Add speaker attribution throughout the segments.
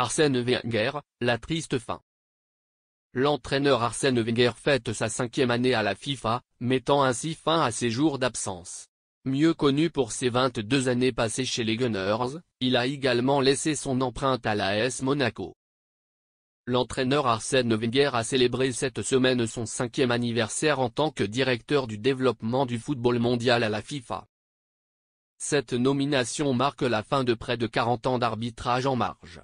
Speaker 1: Arsène Wenger, la triste fin. L'entraîneur Arsène Wenger fête sa 5e année à la FIFA, mettant ainsi fin à ses jours d'absence. Mieux connu pour ses 22 années passées chez les Gunners, il a également laissé son empreinte à l'AS Monaco. L'entraîneur Arsène Wenger a célébré cette semaine son 5e anniversaire en tant que directeur du développement du football mondial à la FIFA. Cette nomination marque la fin de près de 40 ans d'arbitrage en marge.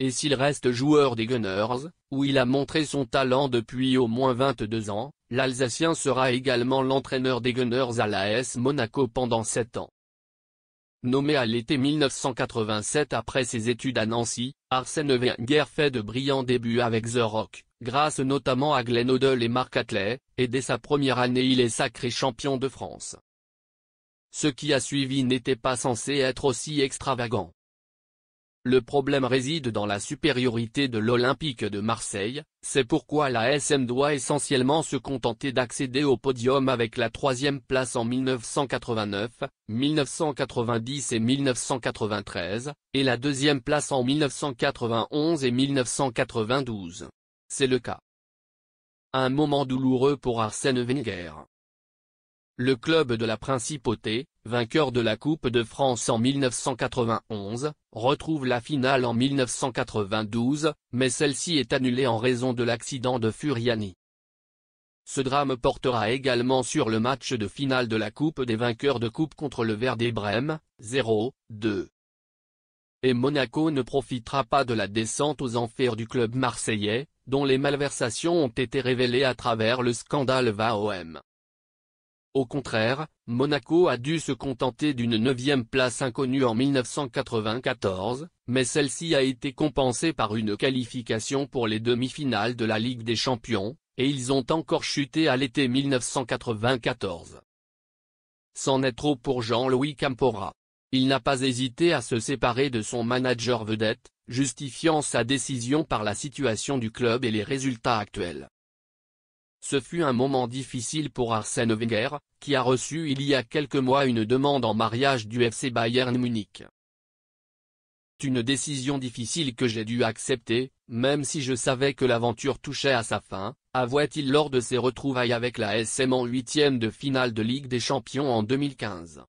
Speaker 1: Et s'il reste joueur des Gunners, où il a montré son talent depuis au moins 22 ans, l'Alsacien sera également l'entraîneur des Gunners à l'AS Monaco pendant 7 ans. Nommé à l'été 1987 après ses études à Nancy, Arsène Wenger fait de brillants débuts avec The Rock, grâce notamment à Glenn Hoddle et Mark Hatley, et dès sa première année il est sacré champion de France. Ce qui a suivi n'était pas censé être aussi extravagant. Le problème réside dans la supériorité de l'Olympique de Marseille, c'est pourquoi l'ASM doit essentiellement se contenter d'accéder au podium avec la 3e place en 1989, 1990 et 1993, et la 2e place en 1991 et 1992. C'est le cas. Un moment douloureux pour Arsène Wenger. Le club de la Principauté, vainqueur de la Coupe de France en 1991, retrouve la finale en 1992, mais celle-ci est annulée en raison de l'accident de Furiani. Ce drame portera également sur le match de finale de la Coupe des vainqueurs de Coupe contre le Werder Brême, 0-2. Et Monaco ne profitera pas de la descente aux enfers du club marseillais, dont les malversations ont été révélées à travers le scandale VAOM. Au contraire, Monaco a dû se contenter d'une 9e place inconnue en 1994, mais celle-ci a été compensée par une qualification pour les demi-finales de la Ligue des Champions, et ils ont encore chuté à l'été 1994. C'en est trop pour Jean-Louis Campora. Il n'a pas hésité à se séparer de son manager vedette, justifiant sa décision par la situation du club et les résultats actuels. Ce fut un moment difficile pour Arsène Wenger, qui a reçu il y a quelques mois une demande en mariage du FC Bayern Munich. C'est une décision difficile que j'ai dû accepter, même si je savais que l'aventure touchait à sa fin, avouait-il lors de ses retrouvailles avec la SM en 8e de finale de Ligue des Champions en 2015.